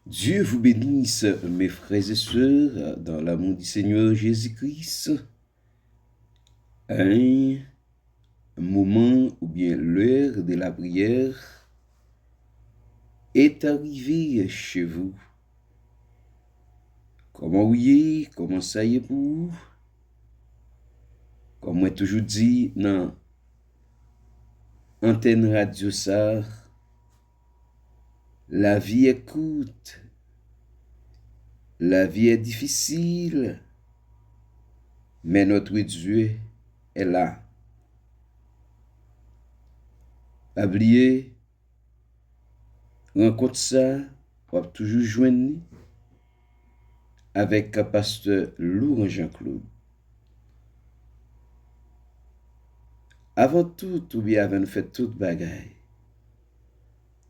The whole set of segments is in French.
Dieu vous bénisse, mes frères et sœurs, dans l'amour du Seigneur Jésus-Christ. Un moment ou bien l'heure de la prière est arrivée chez vous. Comment oui, comment ça y est pour vous? Comme moi toujours dit, non, antenne radio ça, la vie est courte, la vie est difficile, mais notre Dieu est là. Pas oublier, rencontre ça, on va toujours joindre avec le pasteur Laurent Jean-Claude. Avant tout, ou bien avant de faire toute bagaille,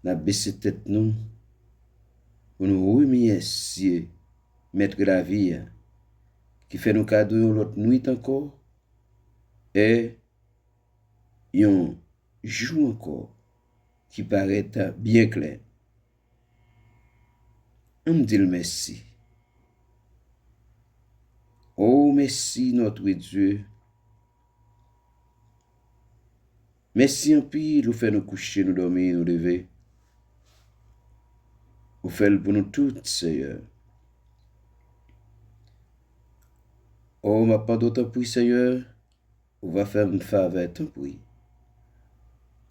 nous avons baissé tête nous pour nous remercier Maître la vie qui fait nous cadeaux l'autre nuit encore et un jour encore qui paraît bien clair. On me dit merci. Oh, merci notre Dieu. Merci en pile, vous fait nous coucher, nous dormir, nous lever. Vous faites pour nous toutes, Seigneur. Oh, ma part d'autant pour Seigneur, vous va faire une faveur, tant pis.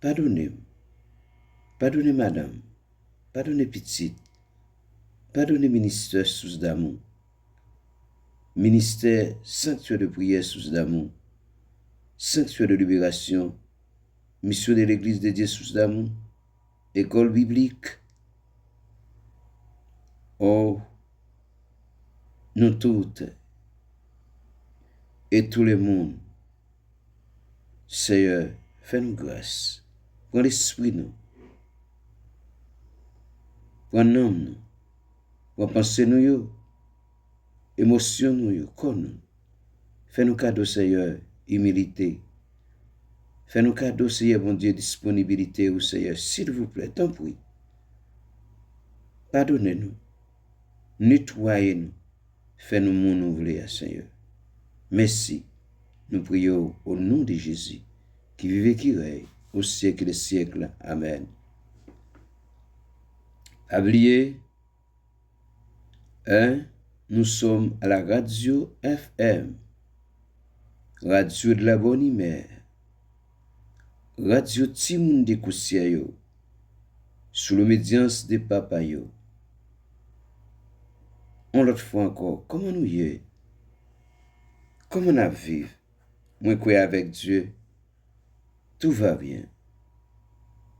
Pardonnez-moi. Pardonnez madame. Pardonnez petite. Pardonnez ministère sous d'amour. Ministère sanctuaire de prière sous d'amour. Sanctuaire de libération. Mission de l'église de Dieu sous d'amour. École biblique. Oh, nous toutes et tout le monde, Seigneur, fais-nous grâce. Prends l'esprit nous. Prends l'âme nous. Prends pensée nous, émotion nous, corps nous. Fais-nous cadeau, Seigneur, humilité. Fais-nous cadeau, Seigneur, bon Dieu, disponibilité, au Seigneur, s'il vous plaît, tant pis. Pardonnez-nous. Nettoyez-nous. Fais-nous mon ouvrier, Seigneur. Merci. Nous prions au nom de Jésus, qui vive et qui règne au siècle des siècles. Amen. Oubliez, nous sommes à la radio FM, radio de la bonne humeur, radio Timoun de Koussiayo, sous l'obédience des papayo. On l'autre fois encore, comment nous y est? Comment on vivre? Moi, quoi avec Dieu, tout va bien.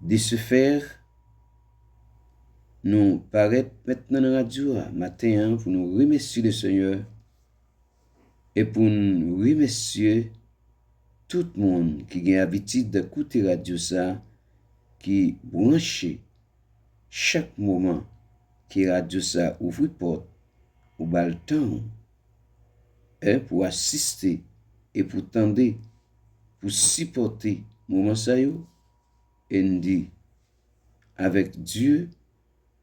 De ce faire, nous paraît maintenant dans la radio matin pour nous remercier le Seigneur et pour nous remercier tout le monde qui a l'habitude d'écouter la radio ça, qui branche chaque moment que la radio ça ouvre porte ou bas le temps et pour assister et pour tendre, pour supporter moment ça yo et nous dit avec Dieu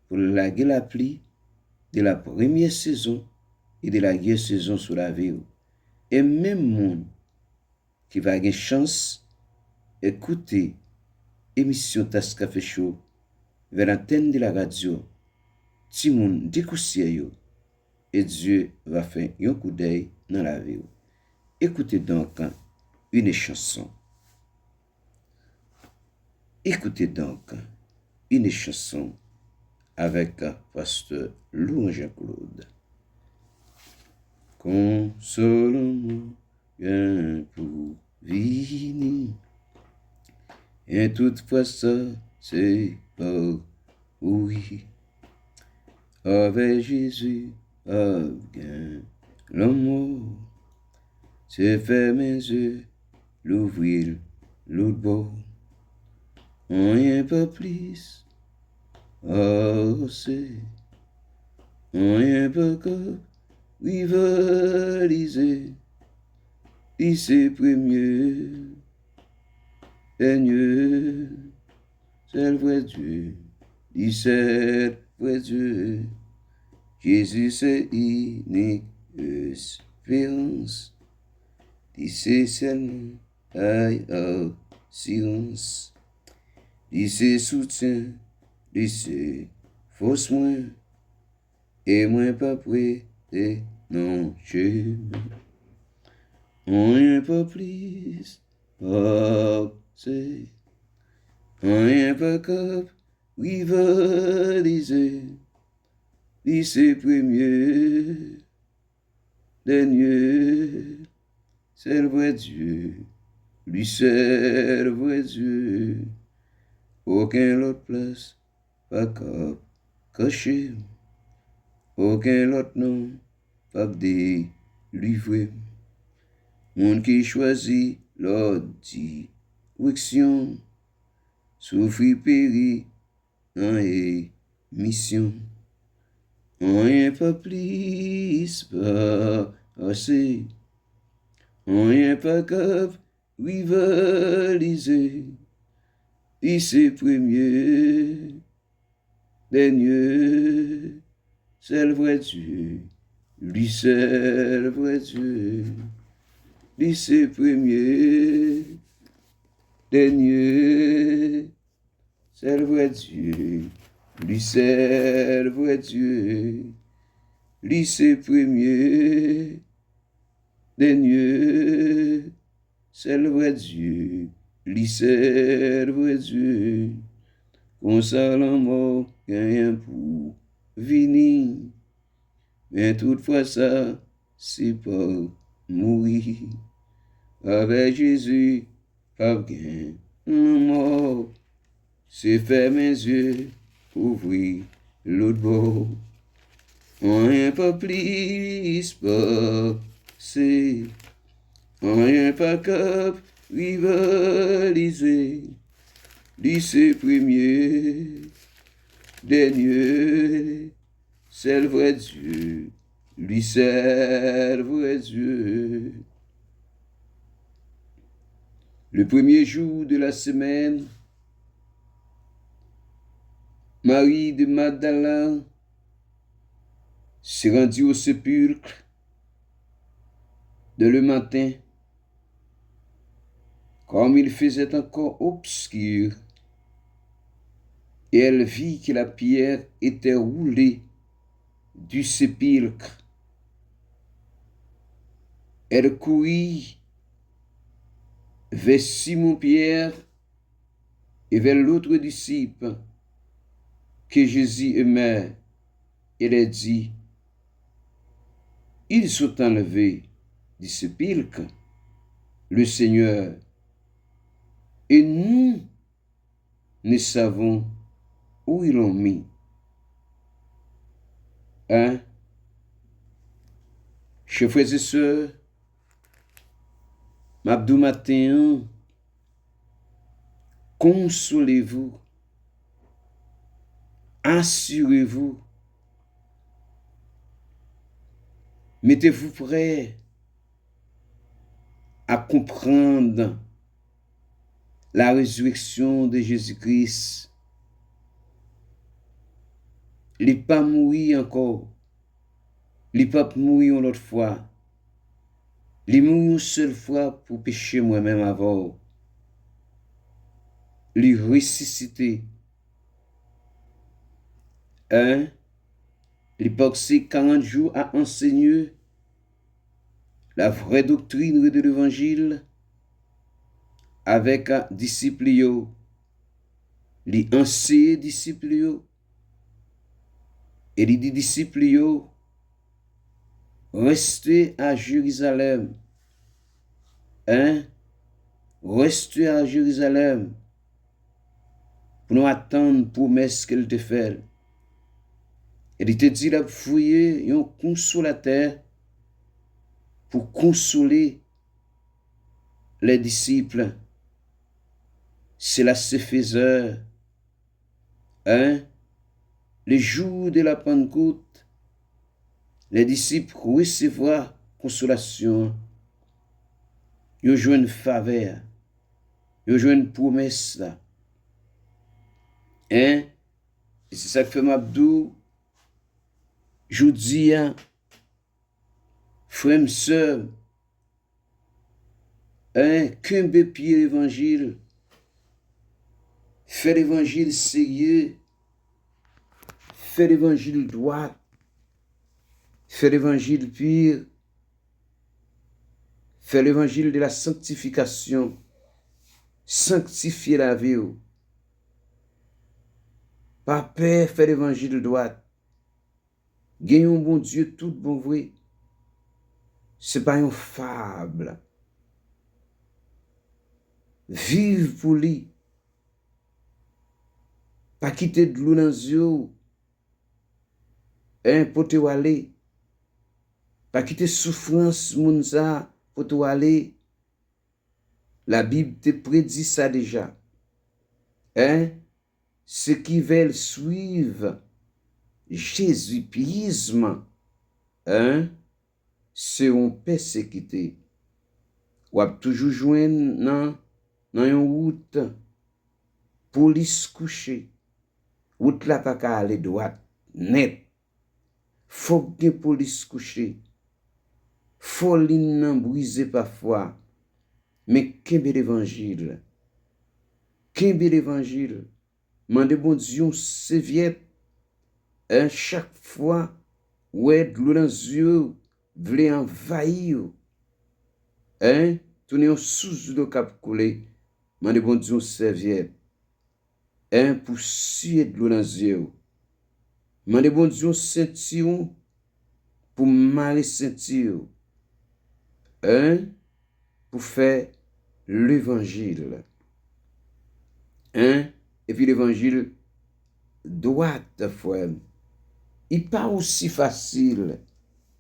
pour laguer la pluie de la première saison et de la deuxième saison sur la vie. Et même monde qui va avoir chance d'écouter émission Tas Café Show vers l'antenne de la radio, Timoun découssia et Dieu va faire un coup d'œil dans la vie. Écoutez donc une chanson. Écoutez donc une chanson avec pasteur Laurent Jean-Claude. Consolons-moi bien pour venir. Et toutefois ça, c'est pas oui. Avec Jésus, avec l'amour, c'est faire mes yeux, l'ouvrir, l'autre bord. Rien pas plus, c'est rien pas que rivaliser. Il c'est premier, Seigneur, c'est le vrai Dieu, il c'est le vrai Dieu. Jésus, c'est unique espérance. Dis seulement aïe, silence. Dis soutien, dis force moins. Et moi pas prêt, non, je rien pas plus, c'est rien pas cap, rivaliser, lycée premier, dernier, c'est le vrai Dieu, lui c'est le vrai Dieu, aucun autre place, pas cap, caché, aucun autre nom, pas délivré. Monde qui choisit l'ordre direction, souffrit péri en émission. Rien pas plus pas assez, rien pas cap rivaliser. Ici premier, dernier, c'est le vrai Dieu, lui c'est le vrai Dieu. Lycée premier, dernier, c'est le vrai Dieu. Lui c'est le vrai Dieu. Lycée premier, dernier, c'est le vrai Dieu. Lui c'est le vrai Dieu. Consolant mort, rien pour venir. Mais toutefois ça, c'est pas mourir. Avec Jésus, pas bien, mort, c'est faire mes yeux, ouvrir l'autre bord. Rien pas plus, pas c'est, rien pas cap, rivaliser, lycée premier, dernier, c'est le vrai Dieu, lui c'est le vrai Dieu. Le premier jour de la semaine, Marie de Magdala s'est rendue au sépulcre dès le matin, comme il faisait encore obscur, et elle vit que la pierre était roulée du sépulcre. Elle courut vers Simon-Pierre et vers l'autre disciple que Jésus aimait et leur dit, « Ils sont enlevés du sépulcre, le Seigneur, et nous ne savons où ils l'ont mis. » Hein? Chers frères et sœurs, m'abdou matin, consolez-vous, assurez-vous, mettez-vous prêt à comprendre la résurrection de Jésus-Christ. Il n'est pas mort encore, il n'est pas mort une autre fois, il est mort une seule fois pour pécher moi-même avant. Il est ressuscité. Hein? Il est passé 40 jours à enseigner la vraie doctrine de l'évangile avec un disciple, les anciens disciples, et les disciples, restez à Jérusalem. Hein? Restez à Jérusalem pour nous attendre la promesse qu'elle te fait. Et il te dit la fouiller un consolateur pour consoler les disciples. Cela se faisait, hein? Le jour de la Pentecôte, les disciples recevront consolation. Ils jouent une faveur. Ils jouent une promesse là. Hein? Et c'est ça que fait Mabdou. je dis, frères et sœurs, qu'un pied l'évangile, fait l'évangile sérieux, fait l'évangile droit, fait l'évangile pur, fait l'évangile de la sanctification, sanctifier la vie. Pas peur, fait l'évangile droit. Gagnons bon Dieu, tout bon vrai. C'est pas une fable. Vive pour lui. Pas quitter de l'eau dans les yeux. Pour te aller. Pas quitter souffrance, mounza, pour te aller. La Bible te prédit ça déjà. Ceux qui veulent suivre Jésus-pisme, seront persécutés. Ou a toujours joindre dans une route, police couchée. Route là pas qu'à aller droite, net. Faut que police couchée. Faut l'in briser parfois. Mais qu'est-ce l'évangile? Qu'est-ce l'évangile? Mande bon Dieu, serviette. Chaque fois, ouais, de l'eau dans les yeux, voulait envahir. Tourner en sous le cap coulé. Mande bon Dieu, serviette. Pour suer de l'eau dans les yeux. Mande bon Dieu, ceinture pour marrer ceinture. Pour faire l'évangile. Et puis l'évangile doit frère. Il pas aussi facile.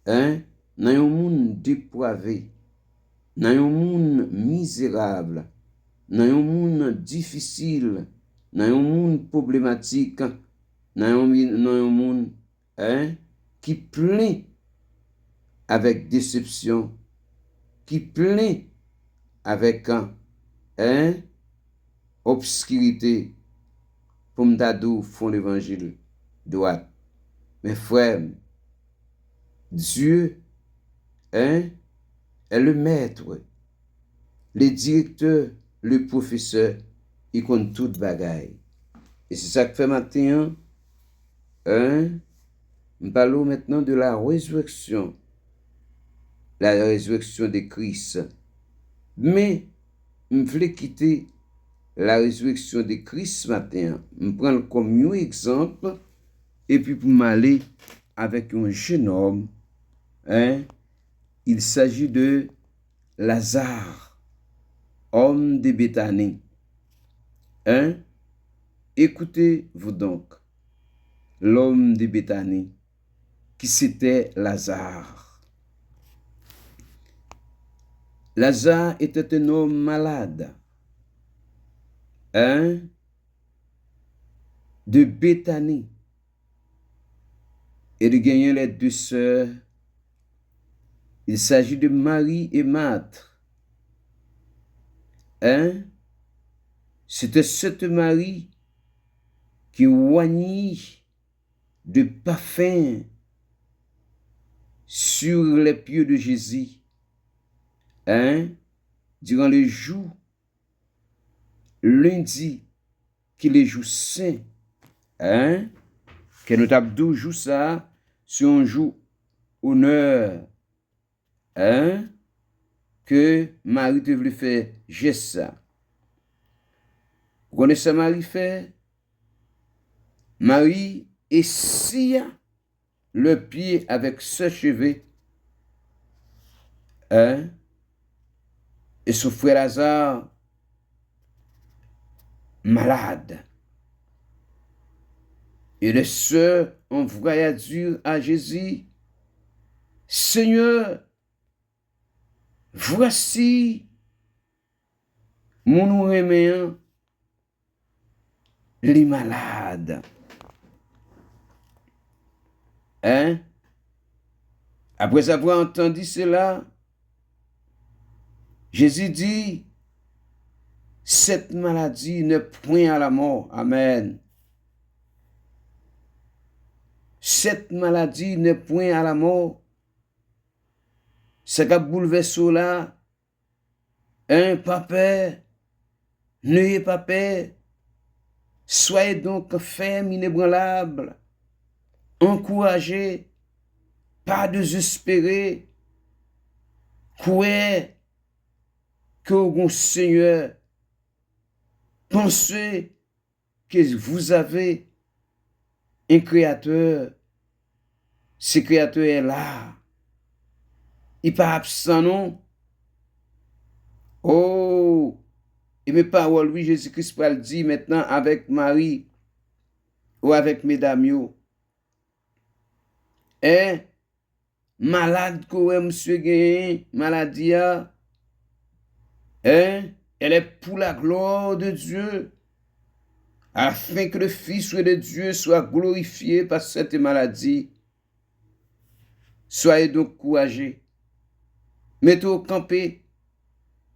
Dans un monde dépravé, dans un monde misérable, dans un monde difficile, dans un monde problématique, dans un monde qui plein avec déception, qui plein avec obscurité, pour m'dadou font l'évangile droit. Mes frères, Dieu est le maître, le directeur, le professeur, il compte toute bagaille. Et c'est ça que fait matin, nous parlons maintenant de la résurrection de Christ. Mais, je voulais quitter la résurrection de Christ ce matin. Je prends comme un exemple, et puis pour m'aller avec un jeune homme, il s'agit de Lazare, homme de Béthanie. Écoutez-vous donc, l'homme de Béthanie, qui c'était Lazare. Lazare était un homme malade, de Béthanie, et de gagner les deux sœurs. Il s'agit de Marie et Marthe. C'était cette Marie qui oignit de parfum sur les pieds de Jésus, durant les jours, lundi, qui les jours saints, que nous avons jour ça, sur un jour honneur, que Marie te voulait faire geste ça. Vous connaissez Marie fait? Marie essia le pied avec ses cheveux, et son frère Lazare malade. Et les sœurs envoyaient à Dieu, à Jésus, Seigneur, voici mon reméant, les malades. Après avoir entendu cela, Jésus dit, cette maladie ne point à la mort. Amen. cette maladie n'est point à la mort. C'est qu'à bouleverser là, pas peur, n'ayez pas peur. Soyez donc fermes, inébranlables, encouragés, pas désespérés. Croyez que au Seigneur, pensez que vous avez un créateur. Ce créateur est là. Il n'est pas absent, non? Oh! Et mes paroles, oui, Jésus-Christ va le dire maintenant avec Marie ou avec mesdames. Hein? Malade que monsieur gagne, maladie, hein? Elle est pour la gloire de Dieu, afin que le Fils de Dieu soit glorifié par cette maladie. Soyez donc courageux. Mettez-vous campé,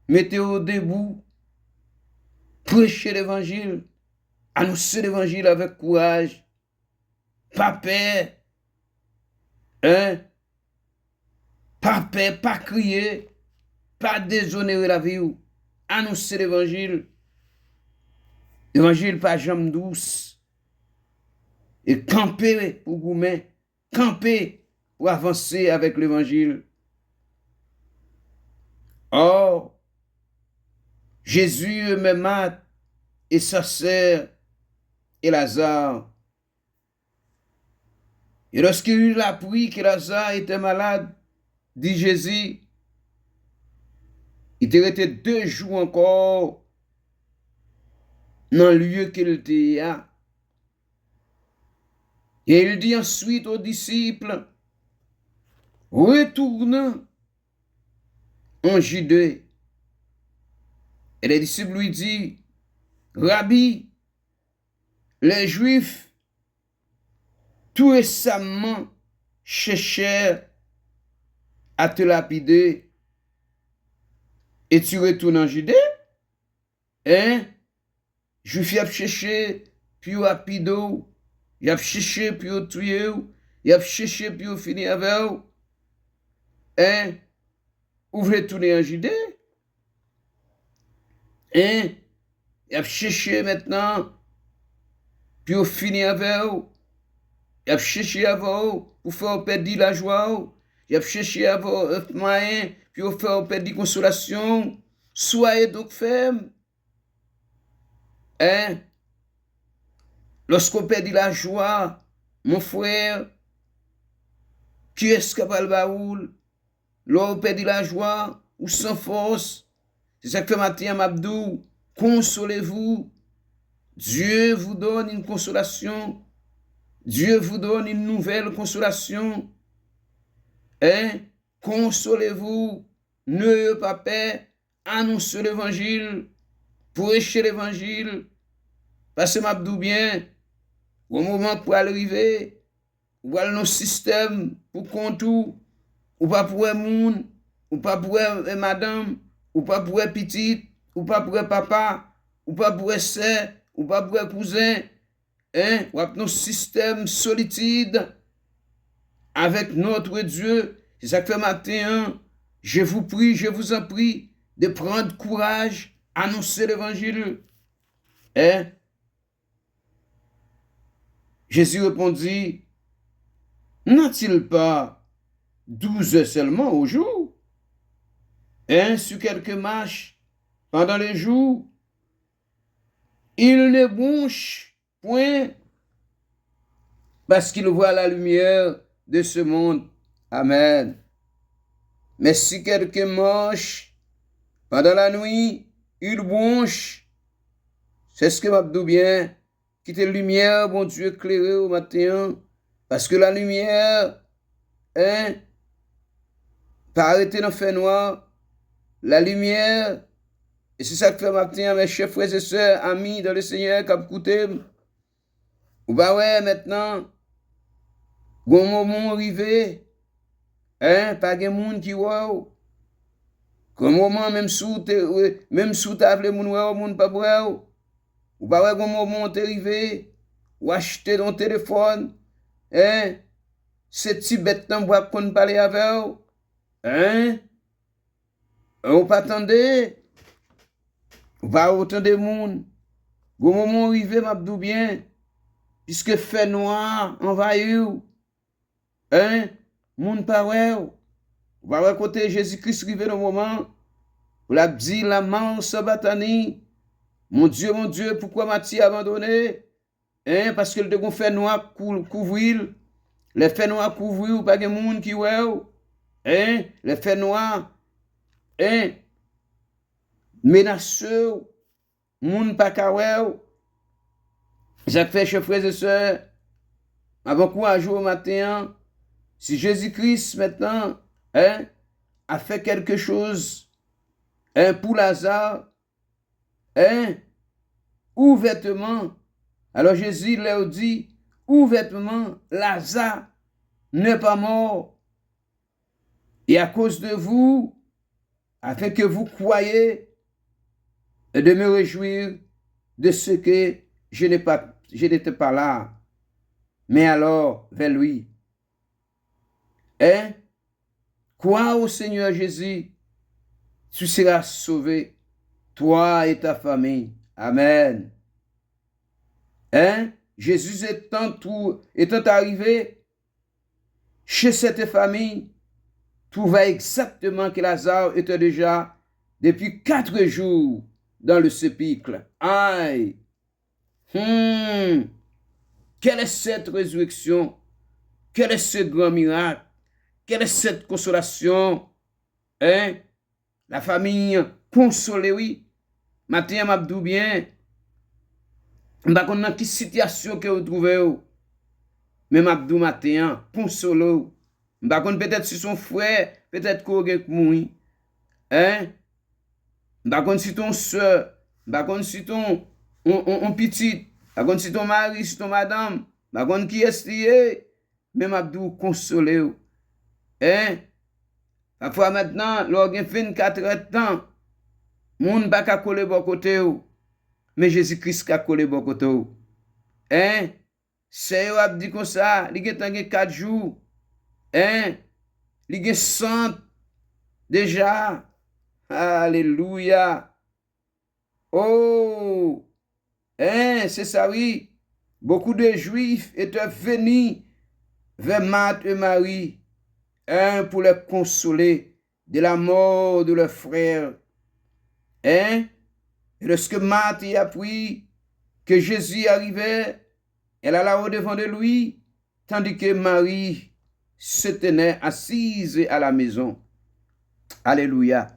mettez-vous debout, prêchez l'évangile, annoncez l'évangile avec courage, pas peur, pas peur, pas crier, pas déshonorer la vie. Annoncez l'évangile. L'évangile pas jambe douce. Et camper pour vous-même, camper pour avancer avec l'évangile. Or, Jésus met Marthe et sa sœur et Lazare. Et lorsqu'il a appris que Lazare était malade, dit Jésus, il était resté 2 jours encore dans le lieu qu'il était là. Et il dit ensuite aux disciples, retournons en Judée. Et les disciples lui disent, Rabbi, les Juifs tout récemment cherchèrent à te lapider et tu retournes en Judée? Juifs y a cherché, puis lapider, y a cherché, puis tuer, y a cherché, puis finir avec vous. Vous voulez retourner en Judée? Y a cherché maintenant, puis finir avec vous. Y a cherché avec vous pour faire perdre la joie. Y a cherché avec vous moyen, puis faire perdre la consolation. Soyez donc fermes. Lorsqu'on perd la joie, mon frère, qui est-ce qui va le baoul? Lorsqu'on perd la joie, ou sans force, c'est ça que fait matin Mabdou, consolez-vous. Dieu vous donne une consolation. Dieu vous donne une nouvelle consolation. Consolez-vous. N'ayez pas peur. Annoncez l'évangile. Prêchez l'évangile. Parce que Mabdou bien, au moment pour arriver, ou à nos systèmes pour contour, ou pas pour un monde, ou pas pour madame, ou pas pour un petit, ou pas pour un papa, ou pas pour un sœur, ou pas pour un cousin, ou à nos systèmes solides avec notre Dieu. C'est ça que fait matin, je vous prie, je vous en prie de prendre courage, annoncer l'évangile. Jésus répondit, n'a-t-il pas 12 heures seulement au jour? Sur quelques marches pendant les jours, il ne bronche point parce qu'il voit la lumière de ce monde. Amen. Mais si quelqu'un marche pendant la nuit, il bronche. C'est ce que m'a dit bien. Quitte la lumière, bon Dieu, éclairer au matin. Parce que la lumière, pas arrêter dans le fait noir. La lumière, et c'est ça que fait matin, mes chers frères et sœurs, amis dans le Seigneur, qui écouté. Ou bah ouais, maintenant, bon moment arrivé, pas de monde qui voit. Comme moment, même sous table, moun ouais, moun pas voir. Ou bah ouais, bon moment arrivé, ou acheter ton téléphone, Hein? Ce petit bête nan bois qu'on parle avec vous. Hein? On pas attendre. On va autant de monde. Au moment arrivé, m'abdou bien. Puisque fait noir envahit. Hein? Moun pa ouais. On va côté Jésus-Christ arrivé le moment. Vous l'a dit la main sabatani. Mon Dieu, pourquoi m'as-tu abandonné? Hein? Parce que le de fait noir couvrir. Les faits noirs couvrir, pas de monde qui ouais. Hein? Les faits noirs. Hein? Menaceux. Moun pa ka ouais. Jacques fait, chers frères et sœurs, avant quoi jour au matin, si Jésus-Christ maintenant hein, a fait quelque chose hein, pour Lazare, hein, ouvertement, alors Jésus leur dit, ouvertement, Lazare n'est pas mort. Et à cause de vous, afin que vous croyez, et de me réjouir de ce que je n'étais pas là. Mais alors, vers lui, hein, crois au Seigneur Jésus, tu seras sauvé, toi et ta famille. Amen. Hein? Jésus étant arrivé chez cette famille, trouva exactement que Lazare était déjà depuis 4 jours dans le sépulcre. Aïe! Quelle est cette résurrection? Quel est ce grand miracle? Quelle est cette consolation? Hein? La famille consolée, oui. Matin, m'abdou bien. M'ba kon nan ki situation que vous trouvez. Mais m'abdou matin, consolé. M'ba kon peut-être si son frère, peut-être qu'on gen mouri. Hein? M'ba kon si ton soeur, m'ba kon si ton petit, m'ba kon si ton mari, si ton madame, m'ba kon qui est lié. Mais m'abdou consolé. Hein? Parfois maintenant, lorsqu'on fait 24 ans, moun ba ka coller bon côté ou, mais Jésus-Christ ka coller bon côté ou. Hein? C'est yo a dit comme ça, li gen 4 jours. Hein? Li gen 100 déjà. Alléluia. Oh! Hein, c'est ça oui. Beaucoup de Juifs étaient venus vers Marthe et Marie. Pour les consoler de la mort de leur frère. Hein? Et lorsque Marthe y apprit que Jésus arrivait, elle alla au-devant de lui, tandis que Marie se tenait assise à la maison. Alléluia.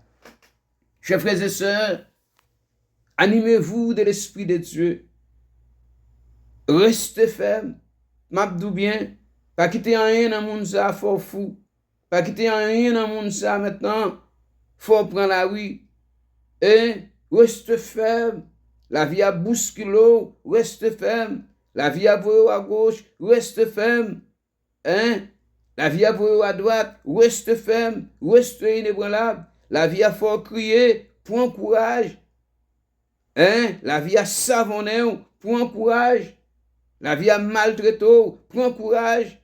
Chers frères et sœurs, animez-vous de l'Esprit de Dieu. Restez ferme. M'abdou bien. Pas quitter rien dans mon ça fort fou. Pas quitter rien dans mon ça maintenant. Faut prendre la rue. Et reste ferme. La vie a bousculé, reste ferme. La vie a volé à gauche, reste ferme. Hein? La vie a volé à droite, reste ferme, reste inébranlable. La vie a fort crier, prends courage. Hein? La vie a savonné, prends courage. La vie a maltraité, prends courage.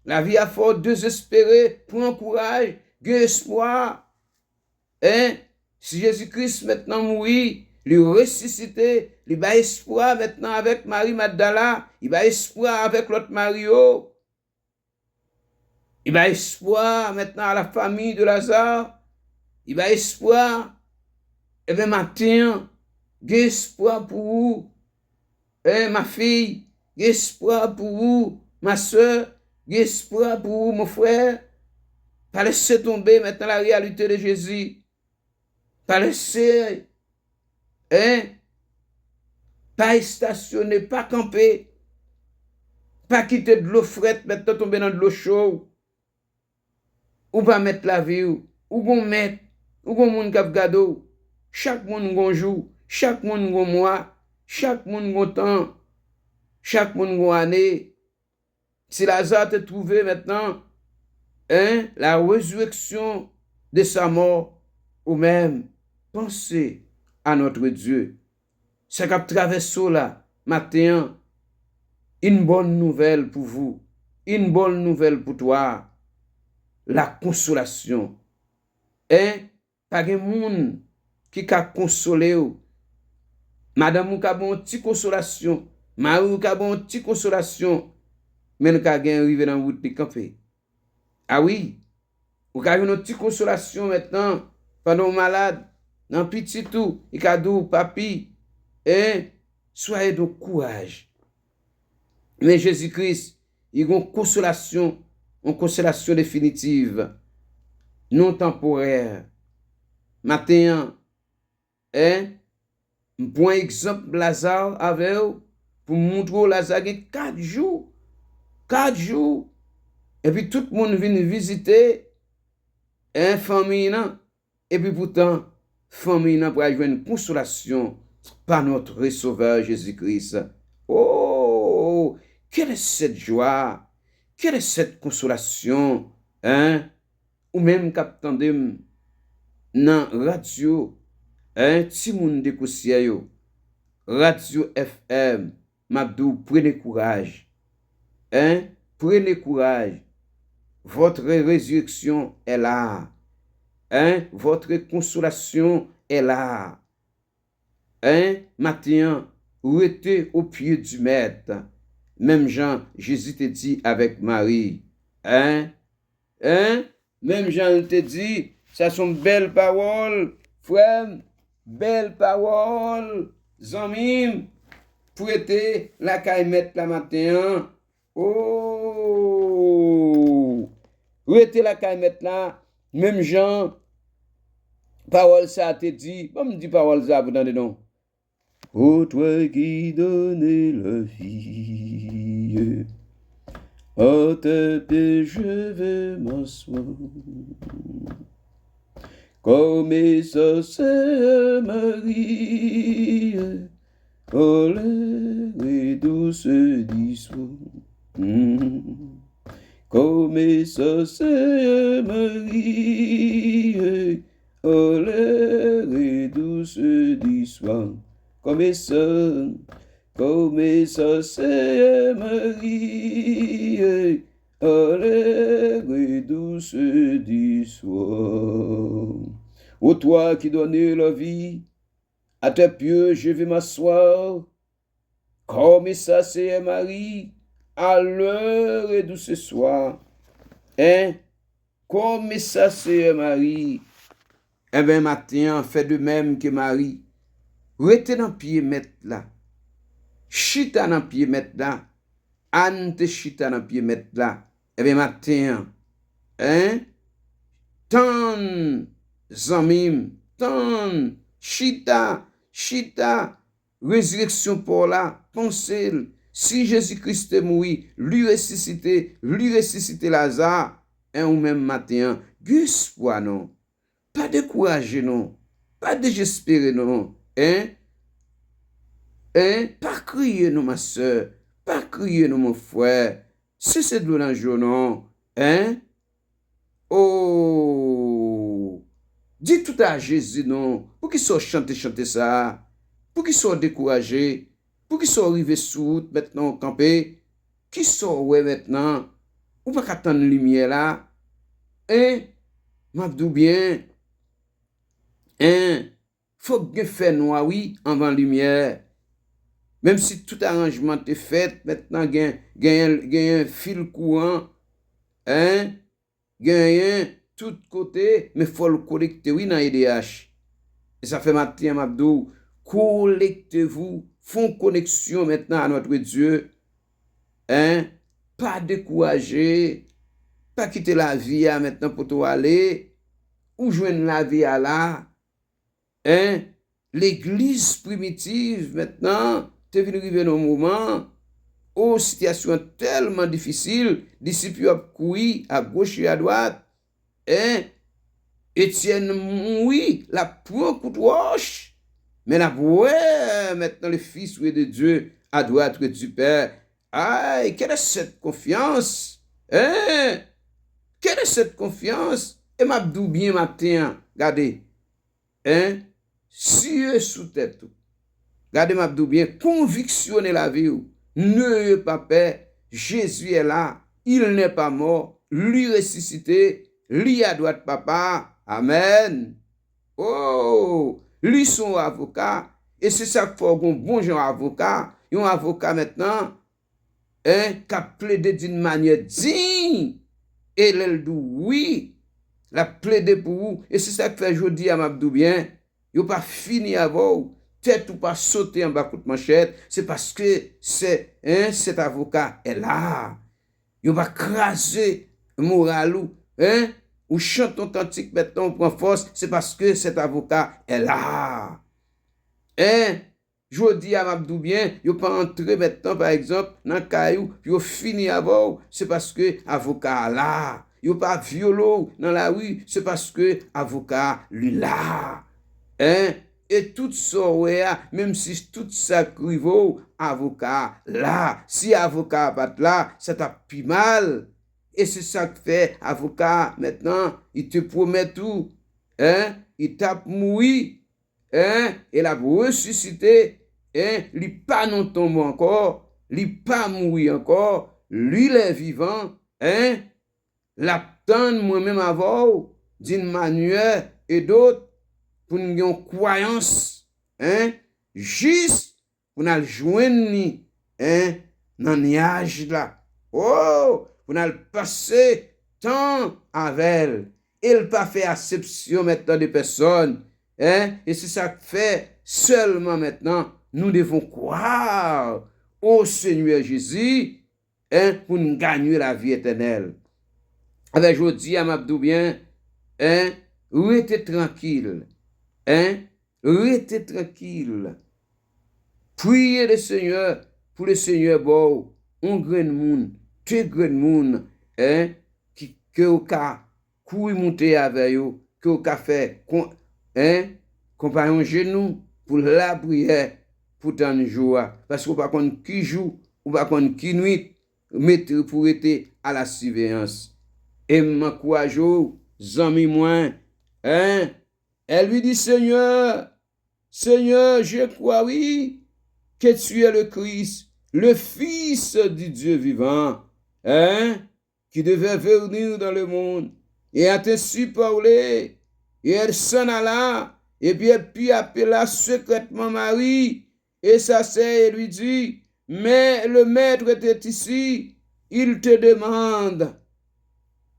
La vie a fort désespéré, prends courage, gain espoir. Hein? Si Jésus-Christ maintenant mourit, lui ressuscité, il va espoir maintenant avec Marie Magdala, il va espoir avec l'autre Mario. Il va espoir maintenant à la famille de Lazare. Il va espoir. Et bien matin, j'ai espoir pour vous. Ma fille, j'ai espoir pour vous. Ma soeur, j'ai espoir pour vous, mon frère. Pas laisser tomber maintenant la réalité de Jésus. Pas laisser, pas stationner, pas camper. Pas quitter de l'eau frette, maintenant tomber dans de l'eau chaude. Ou pas mettre la vie, ou gon mettre, ou gon moun kap gado. Chaque moun gon jour, chaque moun gon mois, chaque moun gon temps, chaque moun gon année. Si Lazare te trouvé maintenant, la résurrection de sa mort, ou même, pensez à notre Dieu. C'est qu'a traversé là, matin, une bonne nouvelle pour vous. une bonne nouvelle pour toi, la consolation. Hein? Pas de monde qui a consolé ou. Madame ou ka bon petit consolation, mari ou ka bon petit consolation, mais nous ka gen arrivé dans route de camper. Ah oui, ou ka une petite consolation maintenant pendant malade, dans petit tout, il ka dou papi, soyez de courage. Mais Jésus-Christ, il a une consolation définitive, non temporaire. Matin, bon exemple Lazare avec vous, pour montrer Lazare 4 jours. 4 jours. Et puis tout le monde vient visiter une famille. Et puis pourtant, famille pour avoir une consolation par notre Sauveur Jésus-Christ. Oh, quelle est cette joie, quelle est cette consolation, ou même qu'attendez dans radio, ti moun de kousia yo, radio FM, Mabdou, prenez courage, prenez courage, votre résurrection est là, votre consolation est là, matin, restez au pied du maître, même Jean, Jésus te dit avec Marie, même Jean te dit, ça sont belles paroles, frère, belles paroles, zamim, pour être la caille la matin. Oh, où était la caille là, même Jean, parole ça te dit, bon me dit parole ça, vous entendez non? Ô toi qui donnais la vie, à tes pieds je vais m'asseoir. Comme ça c'est Marie, oh les douce d'histoire. Comme ça c'est Marie, oh les douce d'histoire. Comme ça c'est Marie, oh les douce d'histoire. Ô toi qui donnais la vie, à tes pieds je vais m'asseoir. Comme ça c'est Marie, à l'heure et douce soir. Comme ça c'est Marie. Eh bien matin, fait de même que Marie. Rete dans pied mettre là. Chita dans pied mettre là. Anne te chita dans pied mettre là. Eh bien matin, Tan zamim, tan chita, résurrection pour là, pensez, si Jésus-Christ est mort, lui ressuscité Lazare, ou même matin, gus pour non, pas décourager non, pas désespérer non, pas crier non ma soeur, pas crier non mon frère, si c'est de l'eau dans le jour non, oh, dis tout à Jésus non, pour qu'il soit chanter ça, pour qu'il soit découragé, pour qu'il soit arrivé sous maintenant campé, qu'il soit ouais maintenant, ou pas qu'attendre lumière là, m'abdou bien, faut que faire noir oui avant lumière. Même si tout arrangement est fait, maintenant gagne un fil courant, gagne tout côté, mais faut le collecter oui dans EDH. Et ça fait matin m'abdou, collectez-vous, font connexion maintenant à notre Dieu, pas décourager, pas quitter la vie maintenant pour toi aller, ou joindre la vie à là, l'église primitive maintenant, t'es venu arriver dans un moment, aux situations tellement difficiles, disciples ont couru à gauche et à droite, Étienne, oui, la prend coup de roche, mais la ouais, maintenant le Fils de Dieu à droite du Père. Aïe, quelle est cette confiance? Quelle est cette confiance? Et m'abdou bien matin, regardez, cieux sous tête. Regardez m'abdou bien, convictionnez la vie. Ne pas peur, Jésus est là. il n'est pas mort, lui ressuscité, lui à droite papa. Amen. Oh, lui son avocat. Et c'est ça qu'il faut un bon genre avocat. Un avocat maintenant, qui a plaidé d'une manière digne. Et elle dit oui, la plaidé pour vous. Et c'est ça que fait aujourd'hui à Mabdou bien. Yo pas fini avant. Tête ou pas sauter en bas coup de manchette. C'est parce que cet avocat est là. Yo va craser moral ou chante ton cantique maintenant on prend force. C'est parce que cet avocat est là. Je dis à Mabdou bien, yo pas entrer maintenant par exemple dans caillou, puis yo fini avant, c'est parce que avocat là. Yo pas violo dans la rue, c'est parce que avocat lui là. Et tout ça, même si tout ça crivo, avocat là. Si avocat pas là, ça t'a plus mal. Et c'est ça que fait avocat maintenant, il te promet tout. Il tape mourir. Et la ressuscité, il pas non tombe encore, il pas mourir encore, lui il est vivant, l'attendre moi-même avant, d'une manière et d'autre, pour nous une croyance, juste pour nous joindre, dans le nuage là. Oh, pour nous passer temps avec elle. Il pas fait acception maintenant de personnes. Et c'est ça que fait seulement maintenant, nous devons croire au Seigneur Jésus pour nous gagner la vie éternelle. Avec je dis à Mabdou bien, restez tranquille, restez tranquille. Priez le Seigneur pour le Seigneur bon, un grand monde, très grand monde, que au cas courir monter avec eux, que au cas faire compagnon genou pour la prière pour tant jour parce qu'on pas connait qui joue ou pas connait qui nuit mettre pour être à la surveillance et m'encourage zami moi elle lui dit Seigneur je crois oui que tu es le Christ le fils du Dieu vivant qui devait venir dans le monde et a ainsi parlé et elle s'en alla et puis elle puis appela secrètement Marie et sa sœur lui dit mais le maître était ici il te demande.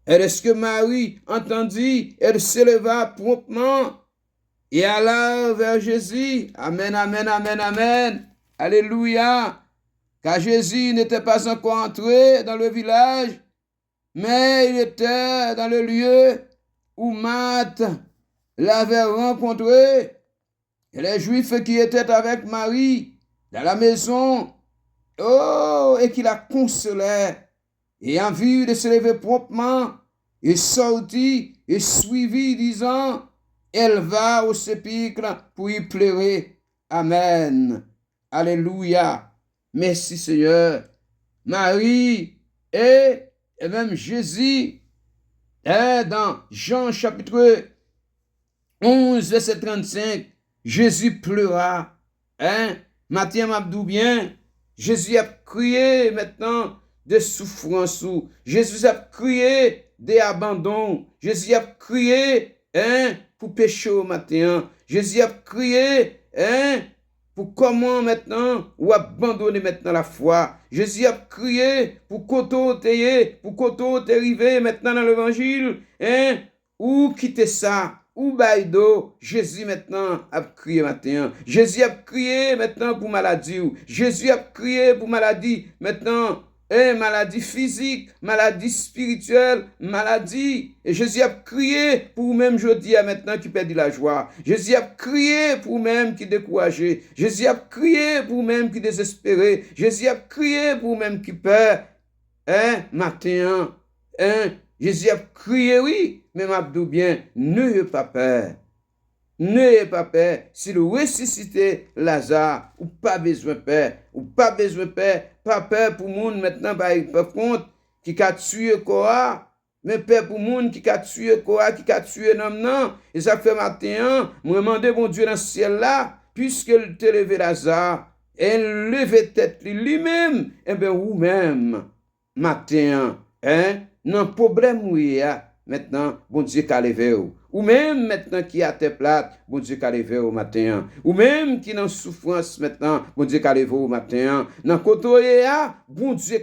Et est-ce que Marie entendit, elle se leva promptement et alla vers Jésus. Amen, amen, amen, amen. Alléluia. Car Jésus n'était pas encore entré dans le village, mais il était dans le lieu où Marthe l'avait rencontré. Et les Juifs qui étaient avec Marie dans la maison, et qui la consolaient. Et en vue de se lever promptement, il sortit et suivit, disant, elle va au sépulcre pour y pleurer. Amen. Alléluia. Merci Seigneur. Marie et même Jésus, dans Jean chapitre 11, verset 35, Jésus pleura. Matthieu Mabdou bien, Jésus a crié maintenant de souffrance. Jésus a crié d'abandon. Jésus a crié pour pécher au matin. Jésus a crié pour comment maintenant ou abandonner maintenant la foi. Jésus a crié pour qu'on t'arrive maintenant dans l'évangile, ou quitter ça. Ou baïdo, Jésus maintenant a crié matin. Jésus a crié maintenant pour maladie. Jésus a crié pour maladie maintenant. Maladie physique, maladie spirituelle, maladie. Et Jésus a crié pour même jeudi à maintenant qui perdit la joie. Jésus a crié pour même qui découragé. Jésus a crié pour même qui désespéré. Jésus a crié pour même qui peur. Matin, Jésus a crié, oui, mais m'abdou bien, n'ayez pas peur. N'ayez pas peur. Si le ressuscité Lazare, ou pas besoin de peur, ou pas besoin de peur, pas peur pour monde maintenant, par contre, qui a tué quoi, mais peur pour monde qui a tué quoi, qui a tué non. Et ça fait matin, moi demandé bon Dieu dans le ciel là, puisqu'il te levé Lazare, et levé tête lui-même, et bien vous-même, matin, Nan problème ou maintenant, bon Dieu qu'a levé ou même maintenant qui a tête plate, bon Dieu qu'a levé au matin, ou même qui dans souffrance maintenant, bon Dieu qu'a levé au matin, dans côté bon Dieu